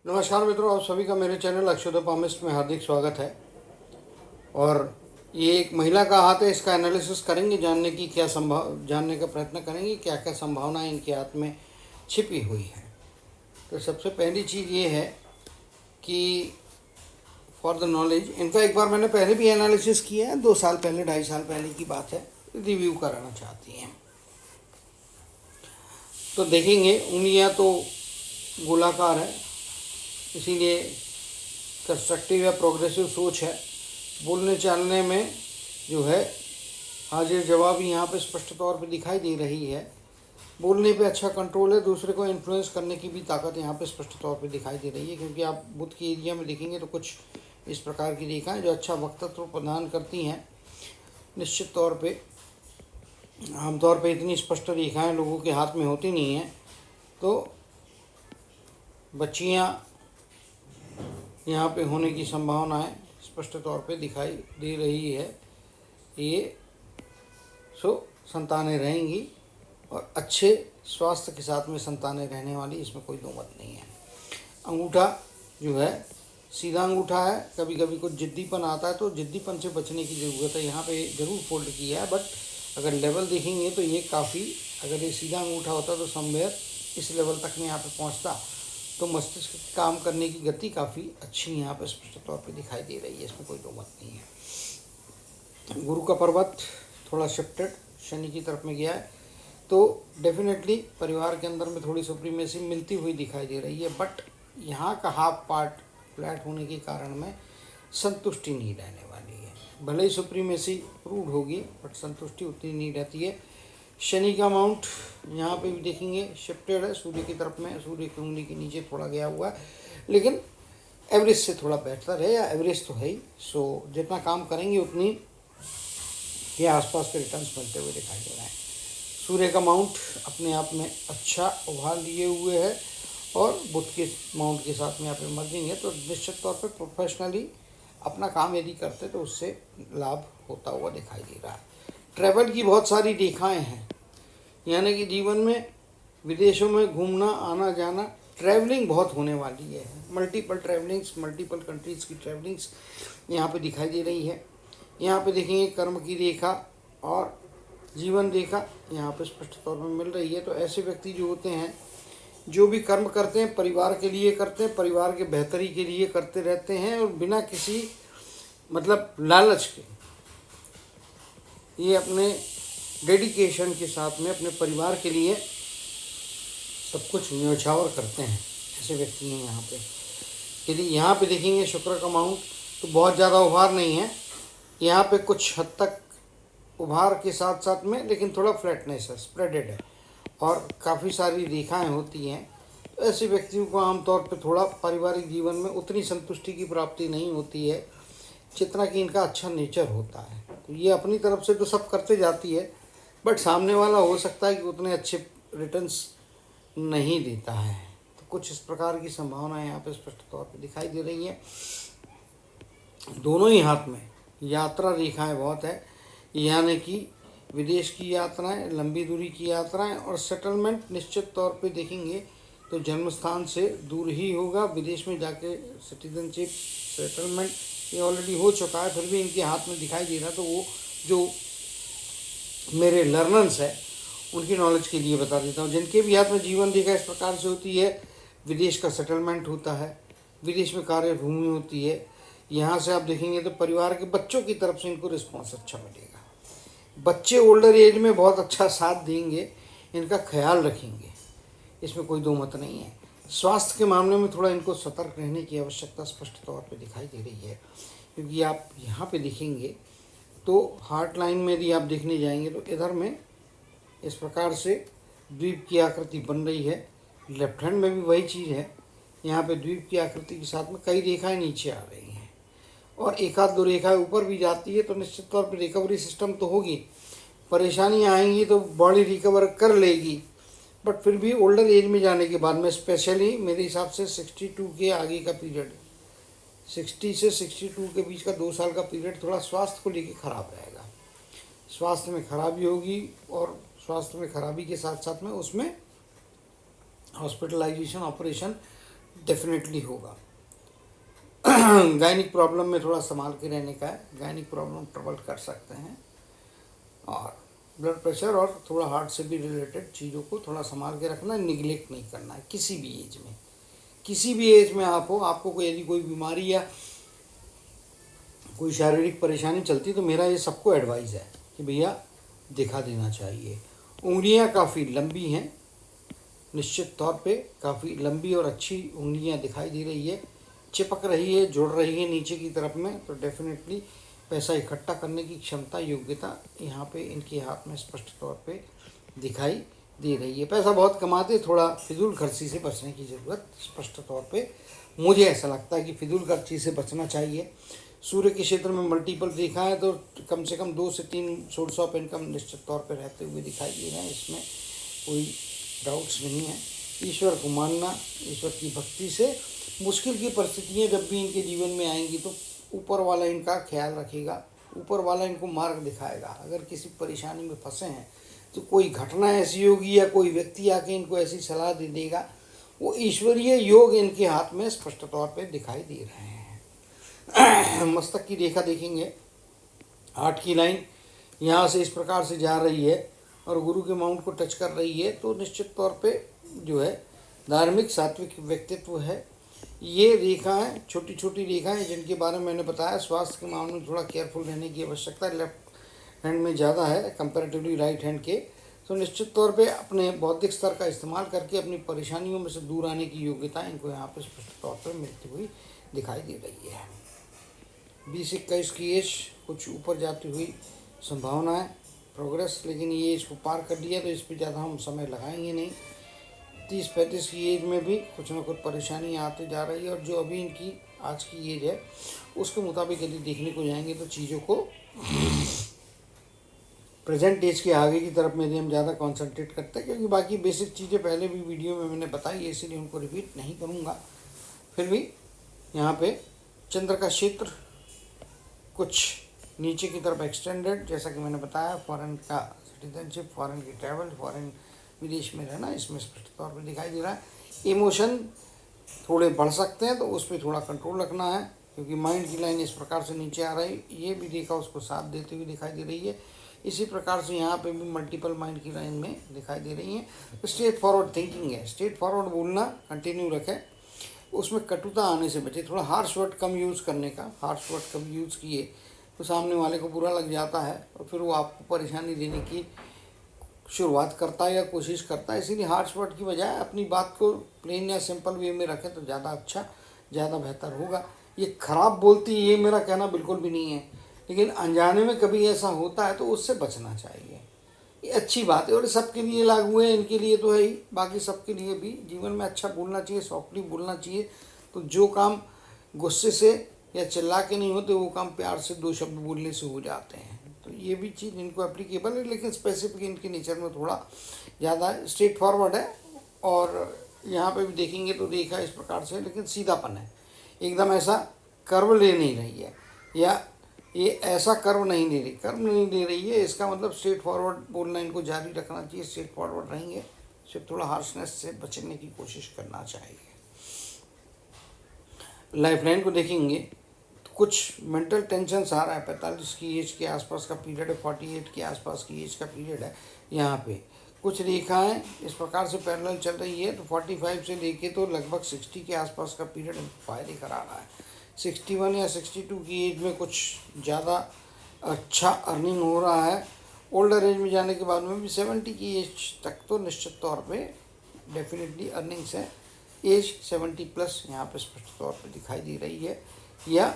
नमस्कार मित्रों, आप सभी का मेरे चैनल अक्षोदपामिस्ट में हार्दिक स्वागत है। और ये एक महिला का हाथ है, इसका एनालिसिस करेंगे, जानने का प्रयत्न करेंगे क्या क्या संभावनाएं इनके हाथ में छिपी हुई है। तो सबसे पहली चीज़ ये है कि फॉर द नॉलेज, इनका एक बार मैंने पहले भी एनालिसिस किया है, 2 साल पहले 2.5 साल पहले की बात है, रिव्यू कराना चाहती हैं। तो देखेंगे, उंगलियाँ तो गोलाकार है, इसीलिए कंस्ट्रक्टिव या प्रोग्रेसिव सोच है। बोलने चालने में जो है हाजिर जवाब यहाँ पे स्पष्ट तौर पे दिखाई दे रही है। बोलने पे अच्छा कंट्रोल है, दूसरे को इन्फ्लुएंस करने की भी ताकत यहाँ पे स्पष्ट तौर पे दिखाई दे रही है। क्योंकि आप बुध के एरिया में देखेंगे तो कुछ इस प्रकार की रेखाएं जो अच्छा वक्तत्व प्रदान करती हैं। निश्चित तौर पे आमतौर पे इतनी स्पष्ट रेखाएं लोगों के हाथ में होती नहीं हैं। तो बच्चियाँ यहाँ पे होने की संभावनाएं स्पष्ट तौर पे दिखाई दे रही है। ये संतानें रहेंगी और अच्छे स्वास्थ्य के साथ में संतानें रहने वाली, इसमें कोई दो मत नहीं है। अंगूठा जो है सीधा अंगूठा है, कभी कभी कुछ जिद्दीपन आता है तो जिद्दीपन से बचने की ज़रूरत है। यहाँ पे ज़रूर फोल्ड किया है, बट अगर लेवल देखेंगे तो ये काफ़ी, अगर ये सीधा अंगूठा होता तो समवेयर इस लेवल तक में यहाँ पे पहुँचता तो मस्तिष्क काम करने की गति काफ़ी अच्छी यहाँ पर स्पष्ट तौर पे दिखाई दे रही है, इसमें कोई दो मत नहीं है। गुरु का पर्वत थोड़ा शिफ्टेड शनि की तरफ में गया है, तो डेफिनेटली परिवार के अंदर में थोड़ी सुप्रीमेसी मिलती हुई दिखाई दे रही है। बट यहाँ का हाफ पार्ट फ्लैट होने के कारण में संतुष्टि नहीं रहने वाली है। भले ही सुप्रीमेसी प्रूव होगी बट संतुष्टि उतनी नहीं रहती है। शनि का माउंट यहाँ पे भी देखेंगे शिफ्टेड है सूर्य की तरफ में, सूर्य की उंगली के नीचे थोड़ा गया हुआ है, लेकिन एवरेज से थोड़ा बेहतर है, या एवरेज तो है ही। सो जितना काम करेंगे उतनी के आसपास के रिटर्न्स मिलते हुए दिखाई दे रहा है। सूर्य का माउंट अपने आप में अच्छा उभार लिए हुए है और बुध के माउंट के साथ में यहाँ पे मर्जिंग है, तो निश्चित तौर पर प्रोफेशनली अपना काम यदि करते तो उससे लाभ होता हुआ दिखाई दे रहा है। ट्रैवल की बहुत सारी रेखाएं हैं, यानी कि जीवन में विदेशों में घूमना आना जाना, ट्रैवलिंग बहुत होने वाली है। मल्टीपल ट्रैवलिंग्स, मल्टीपल कंट्रीज़ की ट्रैवलिंग्स यहाँ पे दिखाई दे रही है। यहाँ पे देखेंगे कर्म की रेखा और जीवन रेखा यहाँ पे स्पष्ट तौर पर मिल रही है। तो ऐसे व्यक्ति जो होते हैं, जो भी कर्म करते हैं परिवार के लिए करते हैं, परिवार के बेहतरी के लिए करते रहते हैं और बिना किसी मतलब लालच के ये अपने डेडिकेशन के साथ में अपने परिवार के लिए सब कुछ न्यौछावर करते हैं। ऐसे व्यक्ति हैं यहाँ पे। यदि यहाँ पे देखेंगे शुक्र का माउंट तो बहुत ज़्यादा उभार नहीं है, यहाँ पे कुछ हद तक उभार के साथ साथ में लेकिन थोड़ा फ्लैटनेस है, स्प्रेडेड है और काफ़ी सारी रेखाएं होती हैं। तो ऐसे व्यक्तियों को आमतौर पे थोड़ा पारिवारिक जीवन में उतनी संतुष्टि की प्राप्ति नहीं होती है जितना कि इनका अच्छा नेचर होता है। तो ये अपनी तरफ से तो सब करते जाती है, बट सामने वाला हो सकता है कि उतने अच्छे रिटर्न्स नहीं देता है। तो कुछ इस प्रकार की संभावनाएं यहाँ पे स्पष्ट तौर पे दिखाई दे रही हैं। दोनों ही हाथ में यात्रा रेखाएं बहुत है, यानी कि विदेश की यात्राएं, लंबी दूरी की यात्राएं और सेटलमेंट निश्चित तौर पे देखेंगे तो जन्म स्थान से दूर ही होगा। विदेश में जाके सिटीजनशिप सेटलमेंट ये ऑलरेडी हो चुका है, फिर भी इनके हाथ में दिखाई दे रहा है। तो वो जो मेरे लर्नर्स है उनकी नॉलेज के लिए बता देता हूँ, जिनके भी हाथ में जीवन रेखा इस प्रकार से होती है, विदेश का सेटलमेंट होता है, विदेश में कार्य भूमि होती है। यहाँ से आप देखेंगे तो परिवार के बच्चों की तरफ से इनको रिस्पॉन्स अच्छा मिलेगा। बच्चे ओल्डर एज में बहुत अच्छा साथ देंगे, इनका ख्याल रखेंगे, इसमें कोई दो मत नहीं है। स्वास्थ्य के मामले में थोड़ा इनको सतर्क रहने की आवश्यकता स्पष्ट तौर पे दिखाई दे रही है। क्योंकि आप यहाँ पे देखेंगे तो हार्ट लाइन में यदि आप देखने जाएंगे तो इधर में इस प्रकार से द्वीप की आकृति बन रही है। लेफ्ट हैंड में भी वही चीज़ है, यहाँ पे द्वीप की आकृति के साथ में कई रेखाएं नीचे आ रही हैं और एक आध दो रेखाएं ऊपर भी जाती है। तो निश्चित तौर पर रिकवरी सिस्टम तो होगी, परेशानियाँ आएंगी तो बॉडी रिकवर कर लेगी, बट फिर भी ओल्डर एज में जाने के बाद में स्पेशली मेरे हिसाब से 62 के आगे का पीरियड, 60 से 62 के बीच का 2 साल का पीरियड थोड़ा स्वास्थ्य को लेके खराब रहेगा। स्वास्थ्य में खराबी होगी और स्वास्थ्य में खराबी के साथ साथ में उसमें हॉस्पिटलाइजेशन, ऑपरेशन, डेफिनेटली होगा। गायनिक प्रॉब्लम में थोड़ा संभाल के रहने का है, गायनिक प्रॉब्लम ट्रबल कर सकते हैं। और ब्लड प्रेशर और थोड़ा हार्ट से भी रिलेटेड चीज़ों को थोड़ा संभाल के रखना है, निगलेक्ट नहीं करना है किसी भी एज में। किसी भी एज में आप हो, आपको कोई यदि कोई बीमारी या कोई शारीरिक परेशानी चलती तो मेरा ये सबको एडवाइस है कि भैया दिखा देना चाहिए। उंगलियां काफ़ी लंबी हैं, निश्चित तौर पे काफ़ी लंबी और अच्छी उंगलियां दिखाई दे रही है, चिपक रही है, जुड़ रही है नीचे की तरफ में, तो डेफिनेटली पैसा इकट्ठा करने की क्षमता, योग्यता यहाँ पे इनके हाथ में स्पष्ट तौर पे दिखाई दे रही है। पैसा बहुत कमाते, थोड़ा फिजूल खर्ची से बचने की ज़रूरत स्पष्ट तौर पे मुझे ऐसा लगता है कि फिजूल खर्ची से बचना चाहिए। सूर्य के क्षेत्र में मल्टीपल देखा है तो कम से कम 2 से 3 सोर्स ऑफ इनकम निश्चित तौर पर रहते हुए दिखाई दे रहे हैं, इसमें कोई डाउट्स नहीं है। ईश्वर को मानना, ईश्वर की भक्ति से मुश्किल की परिस्थितियाँ जब भी इनके जीवन में आएंगी तो ऊपर वाला इनका ख्याल रखेगा, ऊपर वाला इनको मार्ग दिखाएगा। अगर किसी परेशानी में फंसे हैं तो कोई घटना ऐसी होगी या कोई व्यक्ति आके इनको ऐसी सलाह दे देगा, वो ईश्वरीय योग इनके हाथ में स्पष्ट तौर पे दिखाई दे रहे हैं। मस्तक की रेखा देखेंगे, 8 की लाइन यहाँ से इस प्रकार से जा रही है और गुरु के माउंट को टच कर रही है, तो निश्चित तौर पे जो है धार्मिक सात्विक व्यक्तित्व है। ये रेखाएं छोटी छोटी रेखाएं जिनके बारे में मैंने बताया, स्वास्थ्य के मामले में थोड़ा केयरफुल रहने की आवश्यकता लेफ्ट हैंड में ज़्यादा है कंपैरेटिवली राइट हैंड के। तो निश्चित तौर पे अपने बौद्धिक स्तर का इस्तेमाल करके अपनी परेशानियों में से दूर आने की योग्यता इनको यहाँ पे स्पष्ट तौर पर मिलती हुई दिखाई दे रही है। 20-21 की एज कुछ ऊपर जाती हुई संभावना है, प्रोग्रेस, लेकिन ये इसको पार कर लिया तो इस पर ज़्यादा हम समय लगाएंगे नहीं। 30-35 की एज में भी कुछ ना कुछ परेशानी आती जा रही है, और जो अभी इनकी आज की एज है उसके मुताबिक यदि देखने को जाएंगे तो चीज़ों को प्रेजेंट एज के आगे की तरफ में यदि हम ज़्यादा कॉन्सेंट्रेट करते हैं, क्योंकि बाकी बेसिक चीज़ें पहले भी वीडियो में मैंने बताई है, इसीलिए उनको रिपीट नहीं करूँगा। फिर भी यहाँ पे चंद्र का क्षेत्र कुछ नीचे की तरफ एक्सटेंडेड, जैसा कि मैंने बताया, फॉरेन का सिटीजनशिप, फॉरेन की ट्रैवल, फॉरेन विदेश में रहना, इसमें स्पष्ट तौर पर दिखाई दे रहा है। इमोशन थोड़े बढ़ सकते हैं तो उस पर थोड़ा कंट्रोल रखना है, क्योंकि माइंड की लाइन इस प्रकार से नीचे आ रही, ये भी रेखा उसको साथ देते हुए दिखाई दे रही है। इसी प्रकार से यहाँ पे भी मल्टीपल माइंड की लाइन में दिखाई दे रही है। स्ट्रेट फॉरवर्ड थिंकिंग है, स्ट्रेट फॉरवर्ड बोलना कंटिन्यू रखें, उसमें कटुता आने से बचे, थोड़ा हार्श वर्ड कम यूज़ करने का। हार्श वर्ड कम यूज़ किए तो सामने वाले को बुरा लग जाता है और फिर वो आपको परेशानी देने की शुरुआत करता है या कोशिश करता है। इसीलिए हार्श वर्ड की बजाय अपनी बात को प्लेन या सिंपल वे में रखें तो ज़्यादा अच्छा, ज़्यादा बेहतर होगा। ये खराब बोलती ये मेरा कहना बिल्कुल भी नहीं है, लेकिन अनजाने में कभी ऐसा होता है तो उससे बचना चाहिए, ये अच्छी बात है। और सबके लिए लागू है, इनके लिए तो है ही, बाकी सबके लिए भी जीवन में अच्छा बोलना चाहिए, सॉफ्टली बोलना चाहिए। तो जो काम गुस्से से या चिल्ला के नहीं होते वो काम प्यार से 2 शब्द बोलने से हो जाते हैं। तो ये भी चीज़ इनको एप्लीकेबल है, लेकिन स्पेसिफिक इनके नेचर में थोड़ा ज़्यादा स्ट्रेट फॉरवर्ड है। और यहाँ पे भी देखेंगे तो रेखा इस प्रकार से, लेकिन सीधापन है, एकदम ऐसा कर्व ले नहीं रही है, या ये ऐसा कर्व नहीं ले रही, कर्व नहीं ले रही है। इसका मतलब स्ट्रेट फॉरवर्ड बोलना इनको जारी रखना चाहिए, स्ट्रेट फॉरवर्ड रहेंगे, सिर्फ थोड़ा हार्शनेस से बचने की कोशिश करना चाहिए। लाइफ लाइन को देखेंगे तो कुछ मेंटल टेंशन आ रहा है, 45 की एज के आसपास का पीरियड है, 48 के आसपास की एज का पीरियड है। यहाँ पे कुछ रेखाएं इस प्रकार से पैरेलल चल रही है, तो 45 से लेके तो लगभग 60 के आसपास का पीरियड फायदे करा रहा है। 61 या 62 की एज में कुछ ज़्यादा अच्छा अर्निंग हो रहा है। ओल्डर एज में जाने के बाद में भी 70 की एज तक तो निश्चित तौर पे डेफिनेटली अर्निंग्स है। एज 70+ यहाँ पे स्पष्ट तौर पे दिखाई दे रही है, या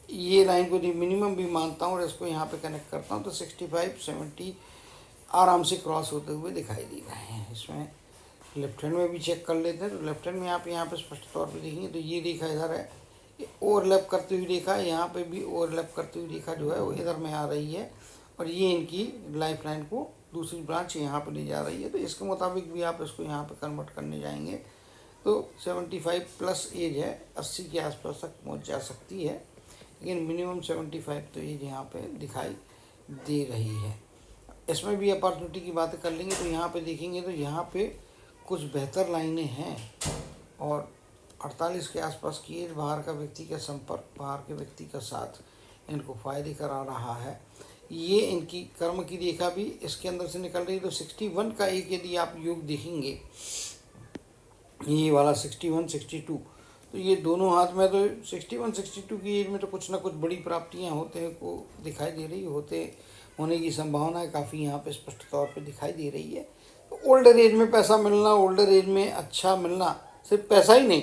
ये लाइन को मिनिमम भी मानता हूँ और इसको यहाँ पे कनेक्ट करता हूँ तो 65-70 आराम से क्रॉस होते हुए दिखाई दे रहे हैं। इसमें लेफ्ट हैंड में भी चेक कर लेते हैं, तो लेफ्ट हैंड में आप यहाँ पे स्पष्ट तौर पे देखेंगे तो ये रेखा इधर है, ये ओवरलैप करती हुई रेखा है, यहाँ पे भी ओवरलैप करती हुई रेखा जो है वो इधर में आ रही है, और ये इनकी लाइफ लाइन को दूसरी ब्रांच यहाँ पर ले जा रही है। तो इसके मुताबिक भी आप इसको यहाँ पर कन्वर्ट करने जाएंगे तो 75+ एज है, 80 के आसपास तक पहुँच जा सकती है, लेकिन मिनिमम 75 तो एज यहाँ पे दिखाई दे रही है। इसमें भी अपॉर्चुनिटी की बातें कर लेंगे तो यहाँ पे देखेंगे तो यहाँ पे कुछ बेहतर लाइनें हैं, और 48 के आसपास की एज, बाहर का व्यक्ति का संपर्क, बाहर के व्यक्ति का साथ इनको फायदे करा रहा है। ये इनकी कर्म की रेखा भी इसके अंदर से निकल रही है। तो 61 का एक यदि आप योग देखेंगे, ये वाला 61 62, तो ये दोनों हाथ में तो 61 62 की एज में तो कुछ ना कुछ बड़ी प्राप्तियां होते हैं को दिखाई दे रही होने की संभावना काफ़ी यहाँ पे स्पष्ट तौर पे दिखाई दे रही है। तो ओल्डर एज में पैसा मिलना, ओल्डर एज में अच्छा मिलना, सिर्फ पैसा ही नहीं,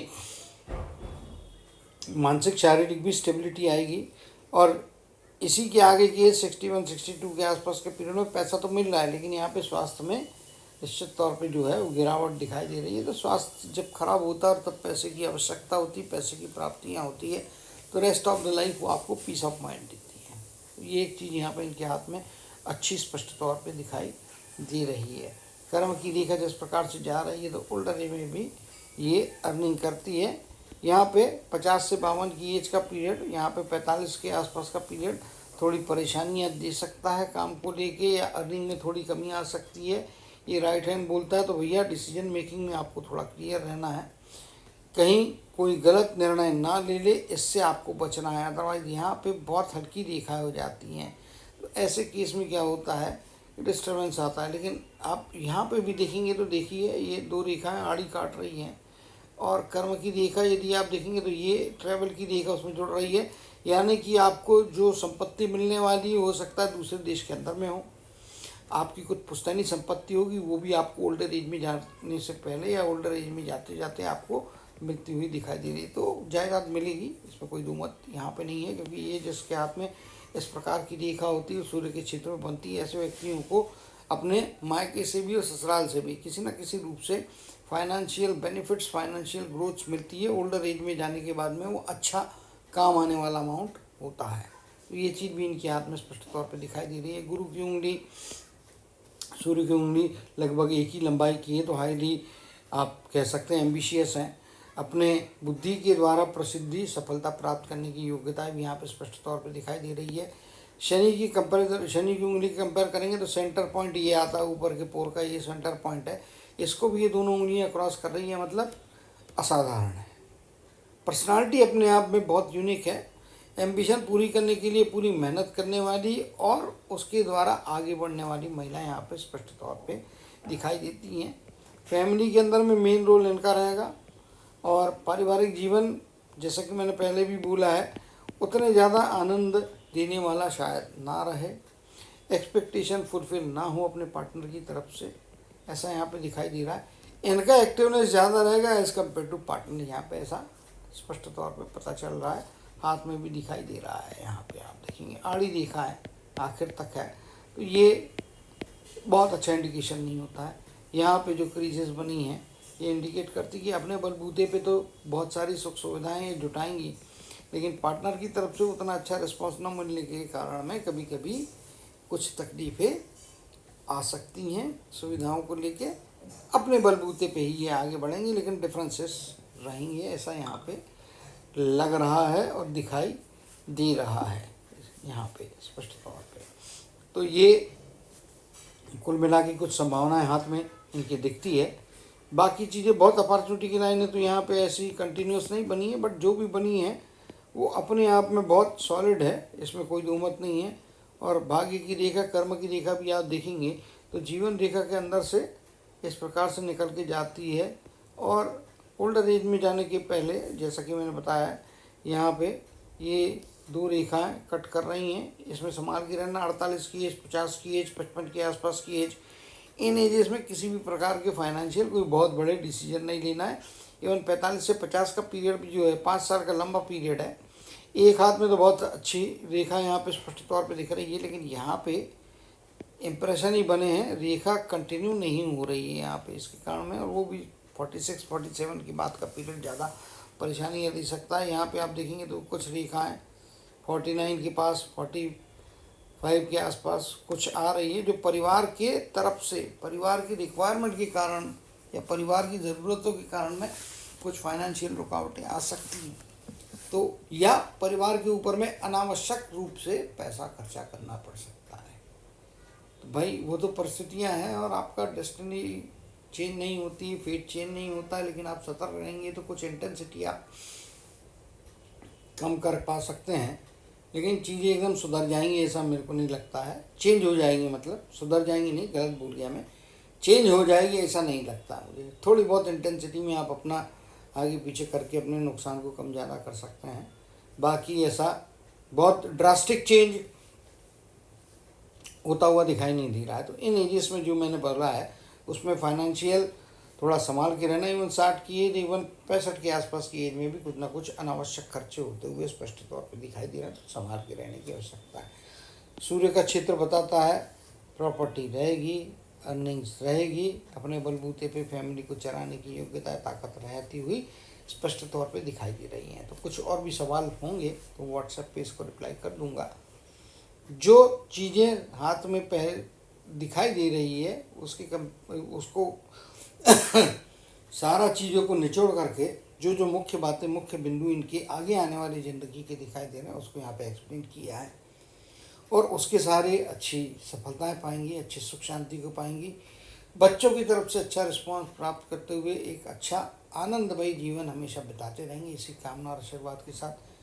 मानसिक शारीरिक भी स्टेबिलिटी आएगी। और इसी के आगे की 61 62 के आसपास के पीरियड में पैसा तो मिल रहा है, लेकिन यहाँ पे स्वास्थ्य में निश्चित तौर पे जो है वो गिरावट दिखाई दे रही है। तो स्वास्थ्य जब खराब होता है तब पैसे की आवश्यकता होती है, पैसे की प्राप्तियाँ होती है, तो रेस्ट ऑफ द लाइफ वो आपको पीस ऑफ माइंड देती है। तो ये एक चीज़ यहाँ पे इनके हाथ में अच्छी स्पष्ट तौर पे दिखाई दे रही है। कर्म की रेखा जिस प्रकार से जा रही है तो ओल्डर एज में भी ये अर्निंग करती है। यहाँ पे 50 से 52 की एज का पीरियड, यहाँ पे 45 के आसपास का पीरियड थोड़ी परेशानियाँ दे सकता है काम को लेके, या अर्निंग में थोड़ी कमी आ सकती है। ये राइट हैंड बोलता है तो भैया डिसीजन मेकिंग में आपको थोड़ा क्लियर रहना है, कहीं कोई गलत निर्णय ना ले ले, इससे आपको बचना है। अदरवाइज यहाँ पे बहुत हल्की रेखाएं हो जाती हैं, तो ऐसे केस में क्या होता है, डिस्टर्बेंस आता है। लेकिन आप यहाँ पे भी देखेंगे तो देखिए ये दो रेखाएं आड़ी काट रही हैं, और कर्म की रेखा यदि आप देखेंगे तो ये ट्रैवल की रेखा उसमें जुड़ रही है, यानी कि आपको जो संपत्ति मिलने वाली हो सकता है दूसरे देश के अंदर में हो, आपकी कुछ पुश्तैनी संपत्ति होगी, वो भी आपको ओल्डर एज में जाने से पहले या ओल्डर एज में जाते जाते आपको मिलती हुई दिखाई दे रही है। तो जायदाद मिलेगी, इसमें कोई दो मत यहाँ पे नहीं है, क्योंकि ये जिसके हाथ में इस प्रकार की रेखा होती है सूर्य के क्षेत्र में बनती है, ऐसे व्यक्तियों को अपने मायके से भी और ससुराल से भी किसी न किसी रूप से फाइनेंशियल बेनिफिट्स, फाइनेंशियल ग्रोथ मिलती है। ओल्डर एज में जाने के बाद में वो अच्छा काम आने वाला अमाउंट होता है। तो ये चीज़ भी इनके हाथ में स्पष्ट तौर पर दिखाई दे रही है। गुरु की उंगली, सूर्य की उंगली लगभग एक ही लंबाई की है, तो हाईली आप कह सकते हैं एम्बिशियस हैं, अपने बुद्धि के द्वारा प्रसिद्धि सफलता प्राप्त करने की योग्यता भी यहाँ पे स्पष्ट तौर पे दिखाई दे रही है। शनि की कंपेरिजन, शनि की उंगली की कंपेयर करेंगे तो सेंटर पॉइंट ये आता है, ऊपर के पोर का ये सेंटर पॉइंट है, इसको भी ये दोनों उंगलियाँ क्रॉस कर रही है, मतलब असाधारण है। पर्सनालिटी अपने आप में बहुत यूनिक है, एम्बिशन पूरी करने के लिए पूरी मेहनत करने वाली और उसके द्वारा आगे बढ़ने वाली महिलाएं यहाँ पे स्पष्ट तौर पे दिखाई देती हैं। फैमिली के अंदर में मेन रोल इनका रहेगा, और पारिवारिक जीवन जैसा कि मैंने पहले भी बोला है उतने ज़्यादा आनंद देने वाला शायद ना रहे, एक्सपेक्टेशन फुलफिल ना हो अपने पार्टनर की तरफ से, ऐसा यहाँ पे दिखाई दे रहा है। इनका एक्टिवनेस ज़्यादा रहेगा एज़ कम्पेयर टू पार्टनर, यहाँ पे ऐसा स्पष्ट तौर पे पता चल रहा है, हाथ में भी दिखाई दे रहा है। यहाँ पे आप देखेंगे आड़ी रेखा है, आखिर तक है, तो ये बहुत अच्छा इंडिकेशन नहीं होता है। यहाँ पे जो क्रीजेस बनी हैं ये इंडिकेट करती कि अपने बलबूते पे तो बहुत सारी सुख सुविधाएँ ये जुटाएंगी, लेकिन पार्टनर की तरफ से उतना अच्छा रिस्पॉन्स न मिलने के कारण में कभी कभी कुछ तकलीफ़ें आ सकती हैं सुविधाओं को लेके। अपने बलबूते पे ही ये आगे बढ़ेंगे, लेकिन डिफरेंसेस रहेंगे, ऐसा यहाँ पे लग रहा है और दिखाई दे रहा है यहाँ पे स्पष्ट तौर पे। तो ये कुल मिला के कुछ संभावनाएं हाथ में इनकी दिखती है। बाकी चीज़ें बहुत अपॉर्चुनिटी की लाइन है तो यहाँ पे ऐसी कंटिन्यूस नहीं बनी है, बट जो भी बनी है वो अपने आप में बहुत सॉलिड है, इसमें कोई दो मत नहीं है। और भाग्य की रेखा, कर्म की रेखा भी आप देखेंगे तो जीवन रेखा के अंदर से इस प्रकार से निकल के जाती है, और ओल्डर एज में जाने के पहले जैसा कि मैंने बताया यहाँ पे ये दो रेखाएं कट कर रही हैं, इसमें संभाल के रहना। 48 की एज, 50 की एज, 55 के आसपास की एज, इन एजेस में किसी भी प्रकार के फाइनेंशियल कोई बहुत बड़े डिसीजन नहीं लेना है। इवन 45 से 50 का पीरियड भी जो है 5 साल का लंबा पीरियड है। एक हाथ में तो बहुत अच्छी रेखा यहाँ पे स्पष्ट तौर पे दिख रही है, लेकिन यहाँ पे इम्प्रेशन ही बने हैं, रेखा कंटिन्यू नहीं हो रही है यहाँ पे इसके कारण में, और वो भी 46 47 की बात का पीरियड ज़्यादा परेशानी दे सकता है। यहाँ पे आप देखेंगे तो कुछ रेखाएं 49 के पास, 45 के आसपास कुछ आ रही है, जो परिवार के तरफ से, परिवार की रिक्वायरमेंट के कारण या परिवार की ज़रूरतों के कारण में कुछ फाइनेंशियल रुकावटें आ सकती हैं। तो या परिवार के ऊपर में अनावश्यक रूप से पैसा खर्चा करना पड़ सकता है। तो भाई वो तो परिस्थितियां हैं और आपका डेस्टिनी चेंज नहीं होती, फेट चेंज नहीं होता, लेकिन आप सतर्क रहेंगे तो कुछ इंटेंसिटी आप कम कर पा सकते हैं। लेकिन चीज़ें एकदम सुधर जाएंगी ऐसा मेरे को नहीं लगता है। चेंज हो जाएंगी, मतलब सुधर जाएंगी नहीं, गलत बोल गया मैं, चेंज हो जाएगी ऐसा नहीं लगता मुझे। थोड़ी बहुत इंटेंसिटी में आप अपना आगे पीछे करके अपने नुकसान को कम ज़्यादा कर सकते हैं। बाकी ऐसा बहुत ड्रास्टिक चेंज होता हुआ दिखाई नहीं दे रहा है। तो इन एजेस में जो मैंने बोला है उसमें फाइनेंशियल थोड़ा संभाल के रहना। इवन 60 की एज, इवन 65 के आसपास की एज में भी कुछ ना कुछ अनावश्यक खर्चे होते हुए स्पष्ट तौर पर दिखाई दे रहा है। तो संभाल के रहने की आवश्यकता है। सूर्य का क्षेत्र बताता है प्रॉपर्टी रहेगी, अर्निंग्स रहेगी, अपने बलबूते पे फैमिली को चलाने की योग्यता ताकत रहती हुई स्पष्ट तौर पे दिखाई दे रही हैं। तो कुछ और भी सवाल होंगे तो व्हाट्सएप पे इसको रिप्लाई कर दूंगा। जो चीज़ें हाथ में दिखाई दे रही है उसको सारा चीज़ों को निचोड़ करके जो जो मुख्य बातें, मुख्य बिंदु इनके आगे आने वाली ज़िंदगी के दिखाई दे रहे हैं उसको यहाँ पे एक्सप्लेन किया है। और उसके सारे अच्छी सफलताएं पाएंगी, अच्छी सुख शांति को पाएंगी, बच्चों की तरफ से अच्छा रिस्पांस प्राप्त करते हुए एक अच्छा आनंदमयी जीवन हमेशा बिताते रहेंगे। इसी कामना और आशीर्वाद के साथ